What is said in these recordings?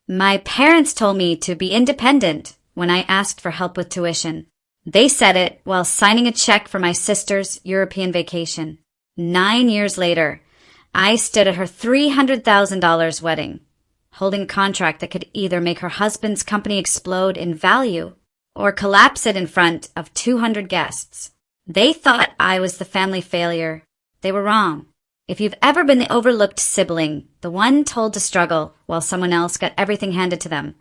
My parents told me to be independent when I asked for help with tuition. They said it while signing a check for my sister's European vacation. 9 years later, I stood at her $300,000 wedding, holding a contract that could either make her husband's company explode in value or collapse it in front of 200 guests. They thought I was the family failure. They were wrong. If you've ever been the overlooked sibling, the one told to struggle while someone else got everything handed to them,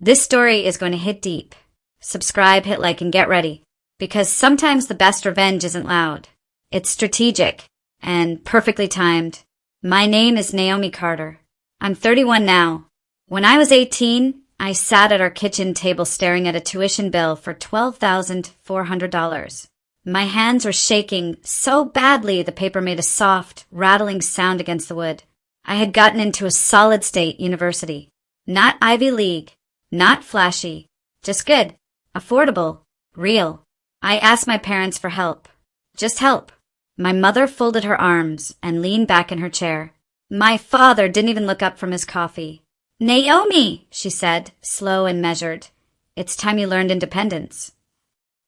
this story is going to hit deep. Subscribe, hit like, and get ready. Because sometimes the best revenge isn't loud. It's strategic and perfectly timed. My name is Naomi Carter. I'm 31 now. When I was 18, I sat at our kitchen table staring at a tuition bill for $12,400. My hands were shaking so badly the paper made a soft, rattling sound against the wood. I had gotten into a solid state university. Not Ivy League, not flashy, just good, affordable, real. I asked my parents for help. Just help. My mother folded her arms and leaned back in her chair. My father didn't even look up from his coffee. Naomi, she said, slow and measured. It's time you learned independence.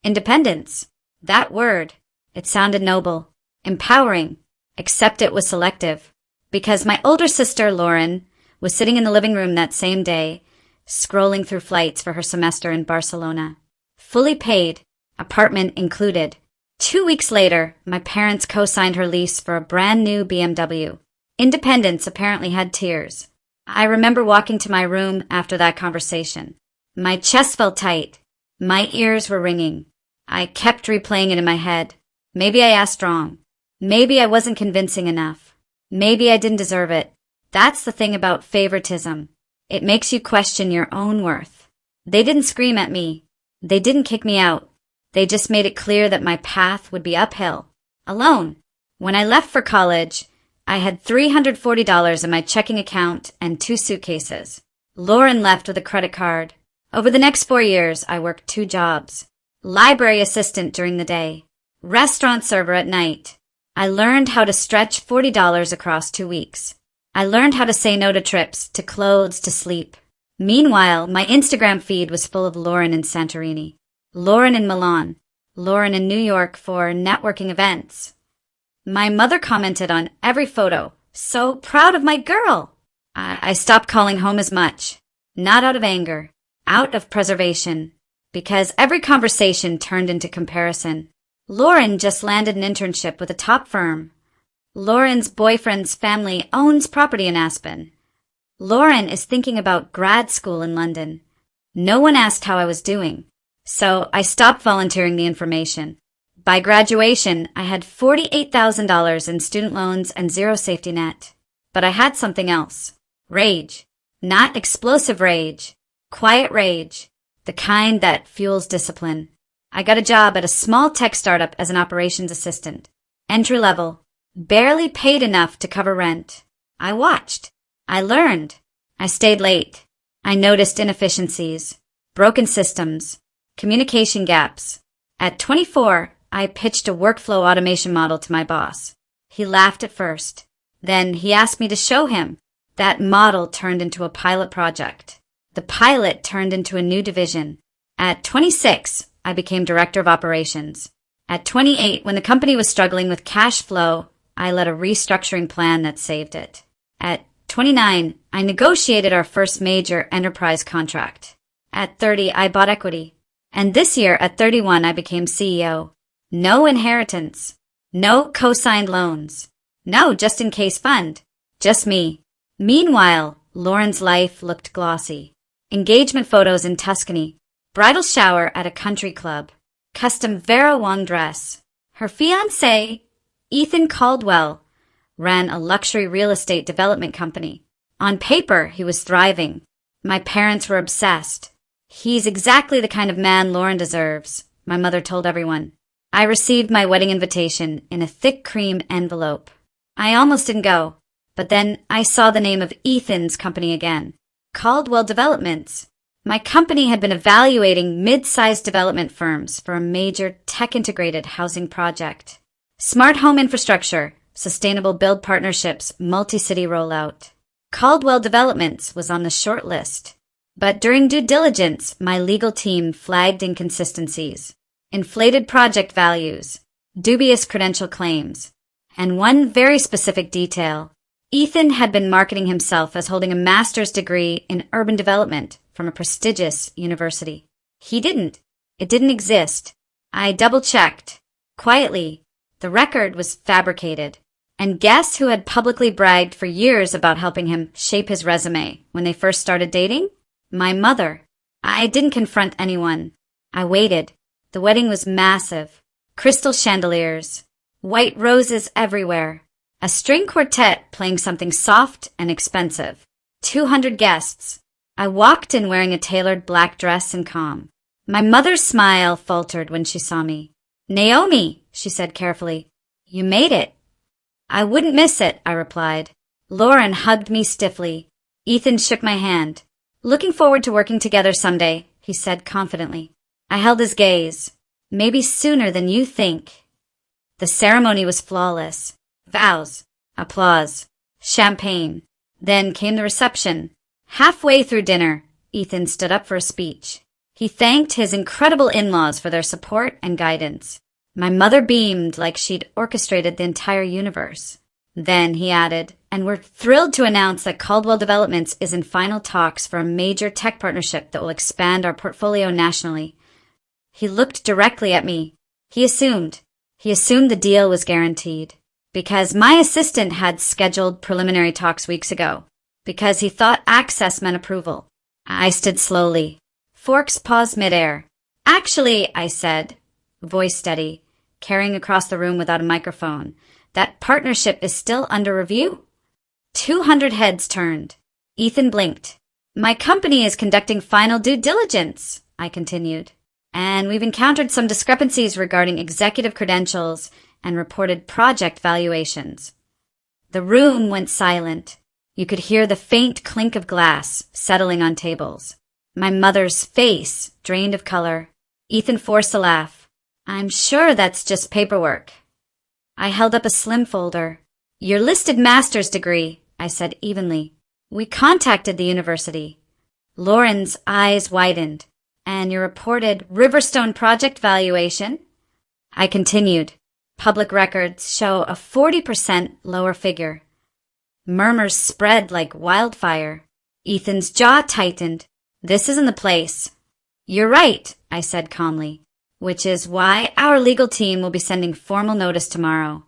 Independence. That word. It sounded noble, empowering, except it was selective. Because my older sister, Lauren, was sitting in the living room that same day, scrolling through flights for her semester in Barcelona. Fully paid, apartment included. 2 weeks later, my parents co-signed her lease for a brand new BMW. Independence apparently had tears. I remember walking to my room after that conversation. My chest felt tight. My ears were ringing. I kept replaying it in my head. Maybe I asked wrong. Maybe I wasn't convincing enough. Maybe I didn't deserve it. That's the thing about favoritism. It makes you question your own worth. They didn't scream at me. They didn't kick me out. They just made it clear that my path would be uphill. Alone. When I left for college, I had $340 in my checking account and 2 suitcases. Lauren left with a credit card. Over the next 4 years, I worked 2 jobs. Library assistant during the day. Restaurant server at night. I learned how to stretch $40 across 2 weeks. I learned how to say no to trips, to clothes, to sleep. Meanwhile, my Instagram feed was full of Lauren in Santorini, Lauren in Milan, Lauren in New York for networking events. My mother commented on every photo. So proud of my girl. I stopped calling home as much. Not out of anger, out of preservation. Because every conversation turned into comparison. Lauren just landed an internship with a top firm. Lauren's boyfriend's family owns property in Aspen. Lauren is thinking about grad school in London. No one asked how I was doing, so I stopped volunteering the information. By graduation, I had $48,000 in student loans and zero safety net. But I had something else. Rage. Not explosive rage. Quiet rage. The kind that fuels discipline. I got a job at a small tech startup as an operations assistant. Entry level. Barely paid enough to cover rent. I watched. I learned. I stayed late. I noticed inefficiencies, broken systems, communication gaps. At 24, I pitched a workflow automation model to my boss. He laughed at first. Then he asked me to show him. That model turned into a pilot project. The pilot turned into a new division. At 26, I became director of operations. At 28, when the company was struggling with cash flow, I led a restructuring plan that saved it. At 29, I negotiated our first major enterprise contract. At 30, I bought equity. And this year, at 31, I became CEO. No inheritance. No co-signed loans. No just-in-case fund. Just me. Meanwhile, Lauren's life looked glossy. Engagement photos in Tuscany. Bridal shower at a country club. Custom Vera Wang dress. Her fiancé, Ethan Caldwell, ran a luxury real estate development company. On paper, he was thriving. My parents were obsessed. He's exactly the kind of man Lauren deserves, my mother told everyone. I received my wedding invitation in a thick cream envelope. I almost didn't go, but then I saw the name of Ethan's company again. Caldwell Developments. My company had been evaluating mid-sized development firms for a major tech-integrated housing project. Smart home infrastructure, sustainable build partnerships, multi-city rollout. Caldwell Developments was on the short list. But during due diligence, my legal team flagged inconsistencies, inflated project values, dubious credential claims, and one very specific detail. Ethan had been marketing himself as holding a master's degree in urban development from a prestigious university. He didn't. It didn't exist. I double-checked. Quietly, the record was fabricated. And guess who had publicly bragged for years about helping him shape his resume when they first started dating? My mother. I didn't confront anyone. I waited. The wedding was massive. Crystal chandeliers. White roses everywhere. A string quartet playing something soft and expensive. 200 guests. I walked in wearing a tailored black dress and calm. My mother's smile faltered when she saw me. "Naomi," she said carefully, "you made it." "I wouldn't miss it," I replied. Lauren hugged me stiffly. Ethan shook my hand. "Looking forward to working together someday," he said confidently. I held his gaze. "Maybe sooner than you think." The ceremony was flawless. Vows, applause, champagne. Then came the reception. Halfway through dinner, Ethan stood up for a speech. He thanked his incredible in-laws for their support and guidance. My mother beamed like she'd orchestrated the entire universe. Then he added, "And we're thrilled to announce that Caldwell Developments is in final talks for a major tech partnership that will expand our portfolio nationally." He looked directly at me. He assumed the deal was guaranteed. Because my assistant had scheduled preliminary talks weeks ago. Because he thought access meant approval. I stood slowly. Forks paused midair. "Actually," I said, voice steady, carrying across the room without a microphone, "that partnership is still under review." 200 heads turned. Ethan blinked. "My company is conducting final due diligence," I continued, "and we've encountered some discrepancies regarding executive credentials and reported project valuations." The room went silent. You could hear the faint clink of glass settling on tables. My mother's face drained of color. Ethan forced a laugh. "I'm sure that's just paperwork." I held up a slim folder. "Your listed master's degree," I said evenly. "We contacted the university." Lauren's eyes widened. "And your reported Riverstone project valuation?" I continued. Public records show a 40% lower figure. Murmurs spread like wildfire. Ethan's jaw tightened. "This isn't the place." "You're right," I said calmly, "which is why our legal team will be sending formal notice tomorrow."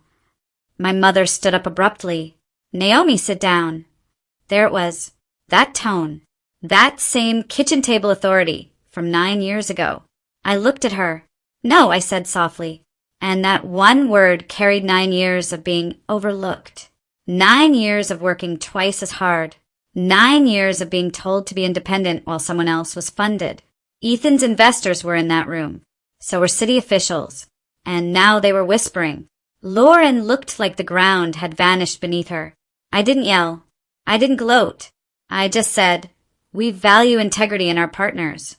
My mother stood up abruptly. "Naomi, sit down." There it was. That tone. That same kitchen table authority from 9 years ago. I looked at her. "No," I said softly. And that one word carried 9 years of being overlooked. 9 years of working twice as hard. 9 years of being told to be independent while someone else was funded. Ethan's investors were in that room. So were city officials. And now they were whispering. Lauren looked like the ground had vanished beneath her. I didn't yell. I didn't gloat. I just said, "We value integrity in our partners."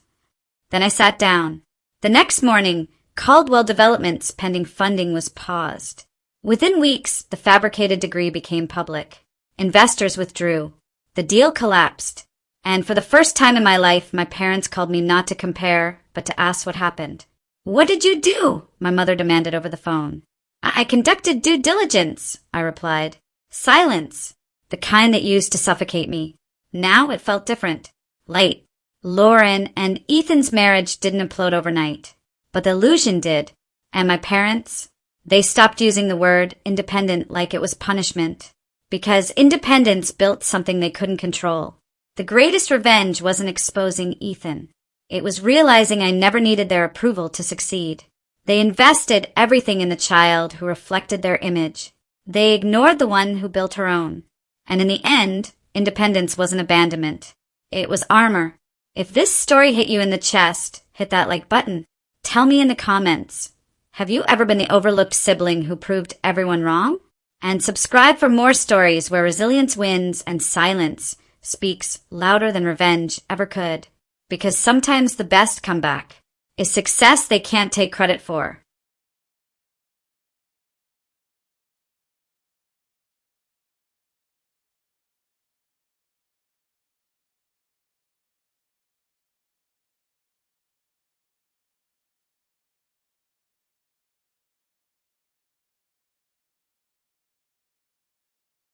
Then I sat down. The next morning, Caldwell Developments' pending funding was paused. Within weeks, the fabricated degree became public. Investors withdrew. The deal collapsed. And for the first time in my life, my parents called me not to compare, but to ask what happened. "What did you do?" my mother demanded over the phone. I conducted due diligence," I replied. Silence. The kind that used to suffocate me. Now it felt different. Light. Lauren and Ethan's marriage didn't implode overnight. But the illusion did. And my parents, they stopped using the word independent like it was punishment. Because independence built something they couldn't control. The greatest revenge wasn't exposing Ethan. It was realizing I never needed their approval to succeed. They invested everything in the child who reflected their image. They ignored the one who built her own. And in the end, independence wasn't abandonment. It was armor. If this story hit you in the chest, hit that like button. Tell me in the comments. Have you ever been the overlooked sibling who proved everyone wrong? And subscribe for more stories where resilience wins and silence speaks louder than revenge ever could. Because sometimes the best comeback is success they can't take credit for.